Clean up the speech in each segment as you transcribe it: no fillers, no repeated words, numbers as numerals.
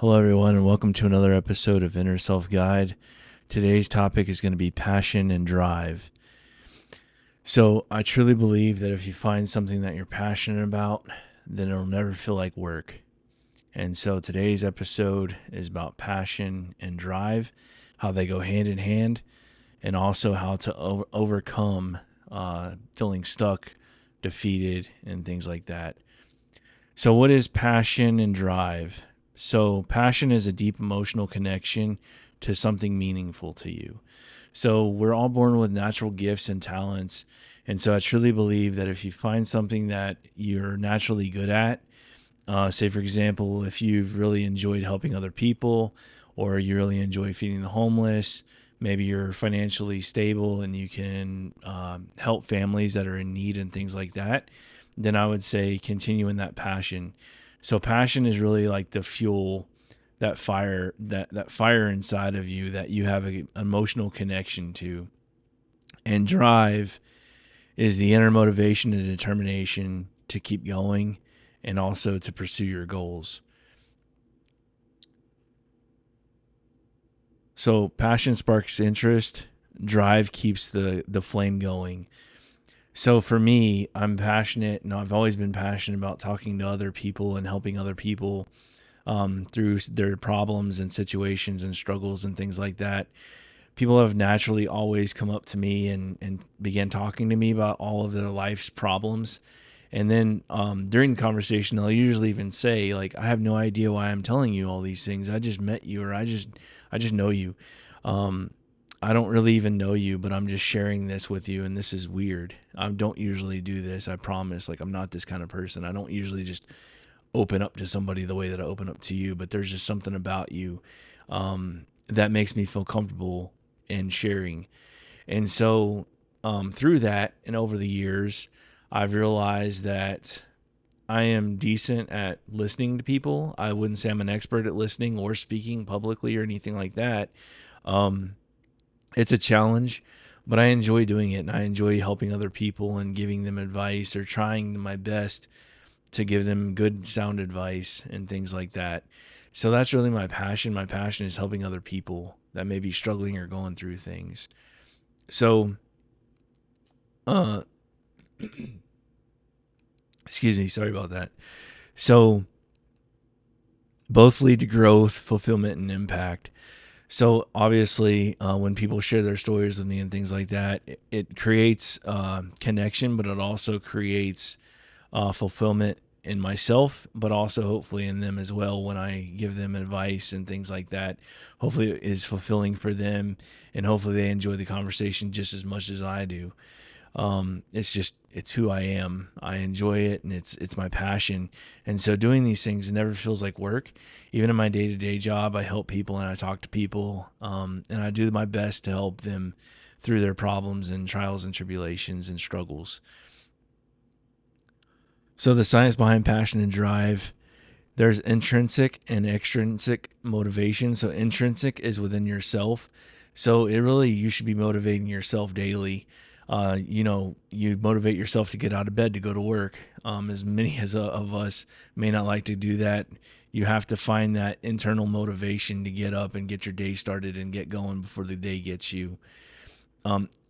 Hello, everyone, and welcome to another episode of Inner Self Guide. Today's topic is going to be passion and drive. So, I truly believe that if you find something that you're passionate about, then it'll never feel like work. And so, today's episode is about passion and drive, how they go hand in hand, and also how to overcome feeling stuck, defeated, and things like that. So, what is passion and drive? So, passion is a deep emotional connection to something meaningful to you. So, we're all born with natural gifts and talents. And so, I truly believe that if you find something that you're naturally good at, say, for example, if you've really enjoyed helping other people, or you really enjoy feeding the homeless, maybe you're financially stable and you can help families that are in need and things like that, then I would say continue in that passion. So passion is really like the fuel, that fire, that fire inside of you that you have an emotional connection to. And drive is the inner motivation and determination to keep going and also to pursue your goals. So passion sparks interest, drive keeps the flame going. So for me, I'm passionate, and I've always been passionate about talking to other people and helping other people through their problems and situations and struggles and things like that. People have naturally always come up to me and began talking to me about all of their life's problems. And then during the conversation, they'll usually even say, like, I have no idea why I'm telling you all these things. I just met you, or I just know you. I don't really even know you, but I'm just sharing this with you, and this is weird. I don't usually do this. I promise. Like, I'm not this kind of person. I don't usually just open up to somebody the way that I open up to you, but there's just something about you that makes me feel comfortable in sharing. And so through that and over the years, I've realized that I am decent at listening to people. I wouldn't say I'm an expert at listening or speaking publicly or anything like that. It's a challenge, but I enjoy doing it, and I enjoy helping other people and giving them advice or trying my best to give them good sound advice and things like that. So that's really my passion. My passion is helping other people that may be struggling or going through things. So, uh, excuse me, sorry about that. So both lead to growth, fulfillment, and impact. So obviously, when people share their stories with me and things like that, it creates connection, but it also creates fulfillment in myself, but also hopefully in them as well. When I give them advice and things like that, hopefully it is fulfilling for them, and hopefully they enjoy the conversation just as much as I do. It's who I am. I enjoy it, and it's my passion. And so doing these things never feels like work. Even in my day-to-day job, I help people and I talk to people, and I do my best to help them through their problems and trials and tribulations and struggles. So the science behind passion and drive, there's intrinsic and extrinsic motivation. So intrinsic is within yourself. So you should be motivating yourself daily. You motivate yourself to get out of bed to go to work. As many of us may not like to do that, you have to find that internal motivation to get up and get your day started and get going before the day gets you.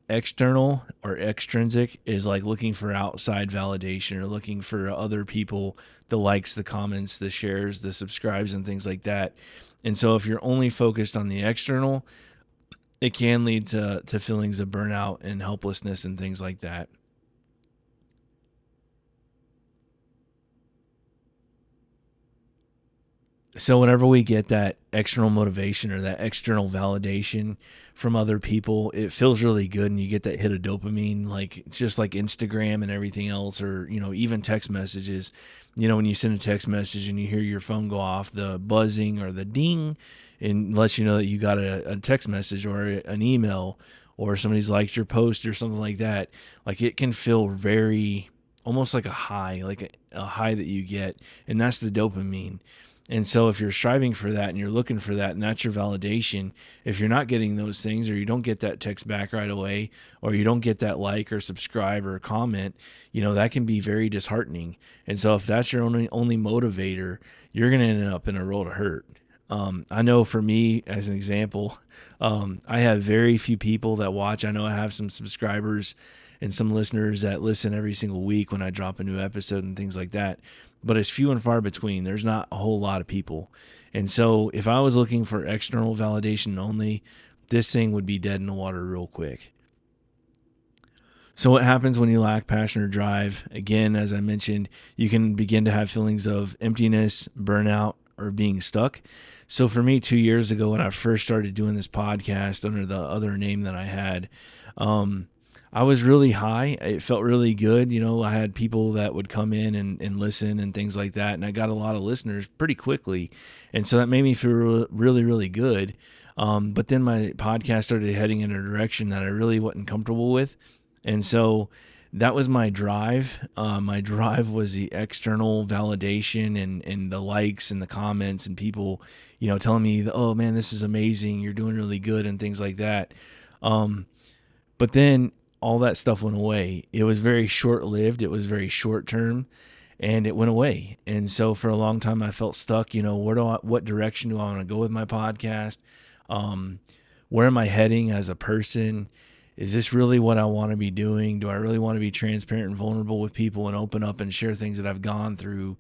External or extrinsic is like looking for outside validation or looking for other people, the likes, the comments, the shares, the subscribes, and things like that. And so if you're only focused on the external, it can lead to feelings of burnout and helplessness and things like that. So whenever we get that external motivation or that external validation from other people, it feels really good, and you get that hit of dopamine. Like, it's just like Instagram and everything else, or even text messages. When you send a text message and you hear your phone go off, the buzzing or the ding, and lets you know that you got a text message or an email, or somebody's liked your post or something like that. Like, it can feel very almost like a high, like a high that you get, and that's the dopamine. And so if you're striving for that and you're looking for that and that's your validation, if you're not getting those things, or you don't get that text back right away, or you don't get that like or subscribe or comment, that can be very disheartening. And so if that's your only motivator, you're going to end up in a world of hurt. I know for me, as an example, I have very few people that watch. I know I have some subscribers and some listeners that listen every single week when I drop a new episode and things like that, but it's few and far between. There's not a whole lot of people. And so if I was looking for external validation only, this thing would be dead in the water real quick. So what happens when you lack passion or drive? Again, as I mentioned, you can begin to have feelings of emptiness, burnout, or being stuck. So for me, 2 years ago, when I first started doing this podcast under the other name that I had, I was really high. It felt really good. I had people that would come in and listen and things like that. And I got a lot of listeners pretty quickly. And so that made me feel really, really good. But then my podcast started heading in a direction that I really wasn't comfortable with. And so that was my drive. My drive was the external validation and the likes and the comments and people, telling me, oh man, this is amazing. You're doing really good and things like that. But then all that stuff went away. It was very short lived. It was very short term and it went away. And so for a long time I felt stuck, what direction do I want to go with my podcast? Where am I heading as a person? Is this really what I want to be doing? Do I really want to be transparent and vulnerable with people and open up and share things that I've gone through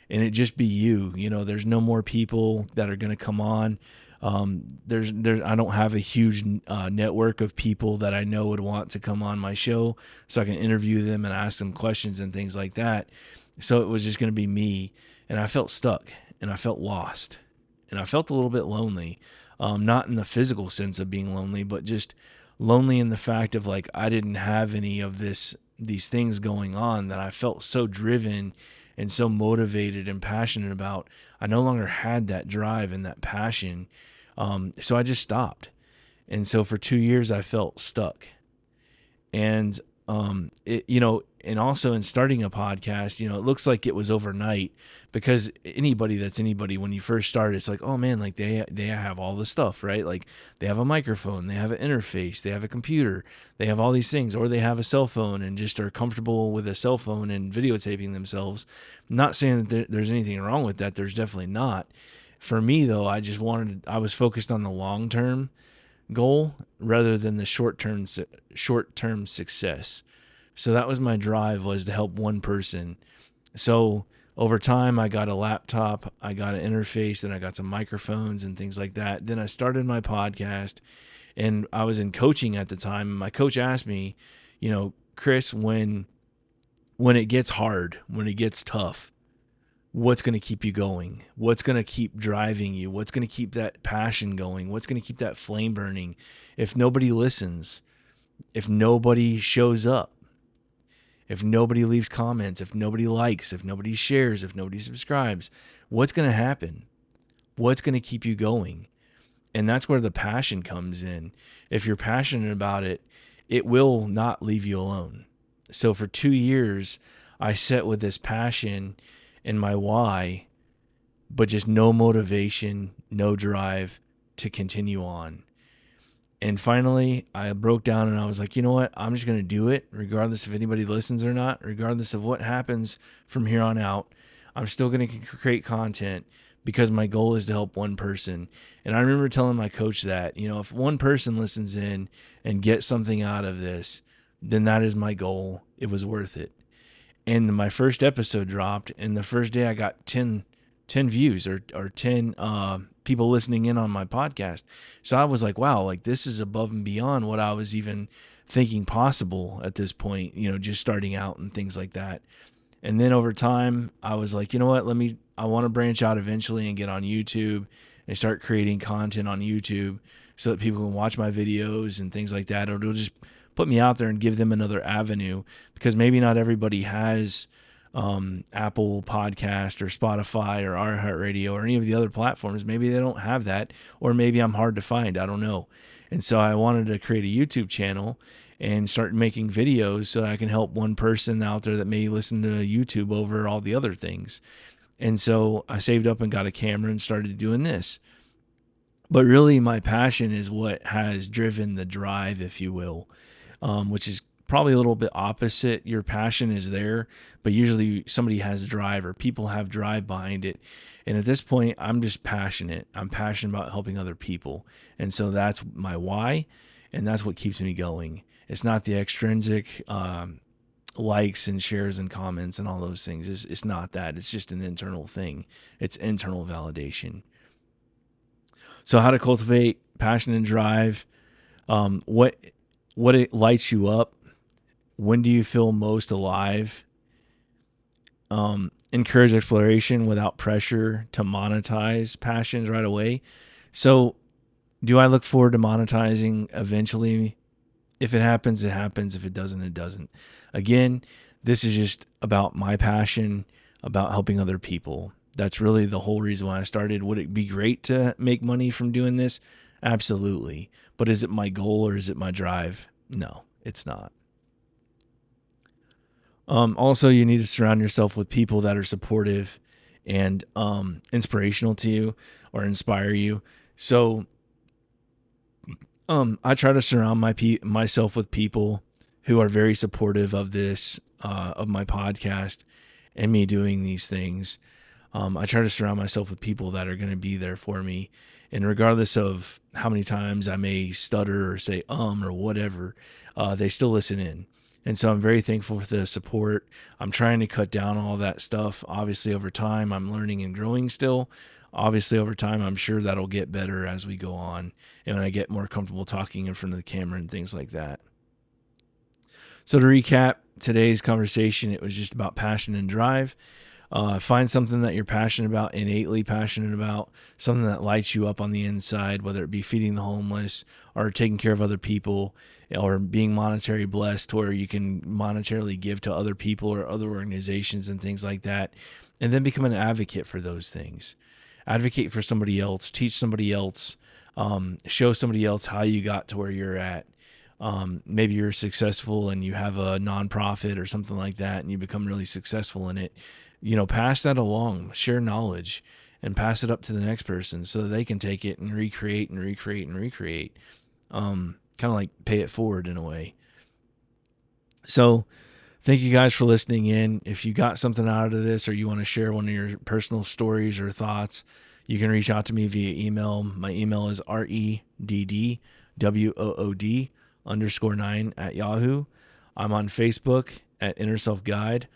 and it just be you? There's no more people that are going to come on. I don't have a huge network of people that I know would want to come on my show so I can interview them and ask them questions and things like that. So it was just going to be me, and I felt stuck and I felt lost and I felt a little bit lonely. Not in the physical sense of being lonely, but just lonely in the fact of like I didn't have any of these things going on that I felt so driven and so motivated and passionate about. I no longer had that drive and that passion. So I just stopped. And so for 2 years I felt stuck. And and also in starting a podcast, it looks like it was overnight, because anybody when you first start, it's like, oh man, like they have all the stuff, right? Like they have a microphone, they have an interface, they have a computer, they have all these things, or they have a cell phone and just are comfortable with a cell phone and videotaping themselves. I'm not saying that there's anything wrong with that. There's definitely not. For me though, I was focused on the long-term goal rather than the short-term success. So that was my drive, was to help one person. So over time, I got a laptop, I got an interface, and I got some microphones and things like that. Then I started my podcast, and I was in coaching at the time. And my coach asked me, Chris, when it gets hard, when it gets tough, what's going to keep you going? What's going to keep driving you? What's going to keep that passion going? What's going to keep that flame burning? If nobody listens, if nobody shows up, if nobody leaves comments, if nobody likes, if nobody shares, if nobody subscribes, what's going to happen? What's going to keep you going? And that's where the passion comes in. If you're passionate about it, it will not leave you alone. So for 2 years, I sat with this passion and my why, but just no motivation, no drive to continue on. And finally, I broke down and I was like, you know what? I'm just going to do it regardless if anybody listens or not, regardless of what happens from here on out. I'm still going to create content because my goal is to help one person. And I remember telling my coach that, if one person listens in and gets something out of this, then that is my goal. It was worth it. And my first episode dropped, and the first day I got 10 views or 10 people listening in on my podcast. So I was like, wow, like this is above and beyond what I was even thinking possible at this point, just starting out and things like that. And then over time, I was like, you know what, I want to branch out eventually and get on YouTube and start creating content on YouTube so that people can watch my videos and things like that. Or it'll just put me out there and give them another avenue, because maybe not everybody has Apple Podcast or Spotify or iHeartRadio or any of the other platforms. Maybe they don't have that, or maybe I'm hard to find. I don't know. And so I wanted to create a YouTube channel and start making videos so I can help one person out there that may listen to YouTube over all the other things. And so I saved up and got a camera and started doing this. But really my passion is what has driven the drive, if you will, which is probably a little bit opposite. Your passion is there, but usually somebody has drive or people have drive behind it. And at this point, I'm just passionate. I'm passionate about helping other people. And so that's my why. And that's what keeps me going. It's not the extrinsic likes and shares and comments and all those things. It's not that. It's just an internal thing. It's internal validation. So how to cultivate passion and drive. What it lights you up. When do you feel most alive? Encourage exploration without pressure to monetize passions right away. So do I look forward to monetizing eventually? If it happens, it happens. If it doesn't, it doesn't. Again, this is just about my passion, about helping other people. That's really the whole reason why I started. Would it be great to make money from doing this? Absolutely. But is it my goal or is it my drive? No, it's not. Also, you need to surround yourself with people that are supportive and inspirational to you or inspire you. So I try to surround myself with people who are very supportive of this, of my podcast and me doing these things. I try to surround myself with people that are going to be there for me. And regardless of how many times I may stutter or say or whatever, they still listen in. And so I'm very thankful for the support. I'm trying to cut down all that stuff. Obviously, over time, I'm learning and growing still. Obviously, over time, I'm sure that'll get better as we go on and when I get more comfortable talking in front of the camera and things like that. So to recap today's conversation, it was just about passion and drive. Find something that you're passionate about, innately passionate about, something that lights you up on the inside, whether it be feeding the homeless or taking care of other people or being monetary blessed to where you can monetarily give to other people or other organizations and things like that. And then become an advocate for those things. Advocate for somebody else, teach somebody else, show somebody else how you got to where you're at. Maybe you're successful and you have a nonprofit or something like that and you become really successful in it. Pass that along, share knowledge and pass it up to the next person so that they can take it and recreate and recreate and recreate. Kind of like pay it forward in a way. So thank you guys for listening in. If you got something out of this or you want to share one of your personal stories or thoughts, you can reach out to me via email. My email is reddwood_9 I'm on Facebook at Inner Self Guide.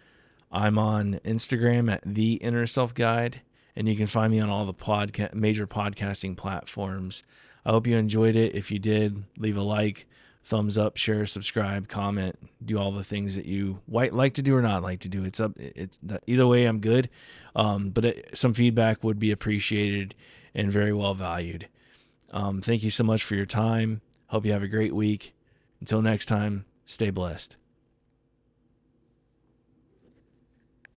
I'm on Instagram at The Inner Self Guide, and you can find me on all the major podcasting platforms. I hope you enjoyed it. If you did, leave a like, thumbs up, share, subscribe, comment, do all the things that you like to do or not like to do. Either way, I'm good. But some feedback would be appreciated and very well valued. Thank you so much for your time. Hope you have a great week. Until next time, stay blessed.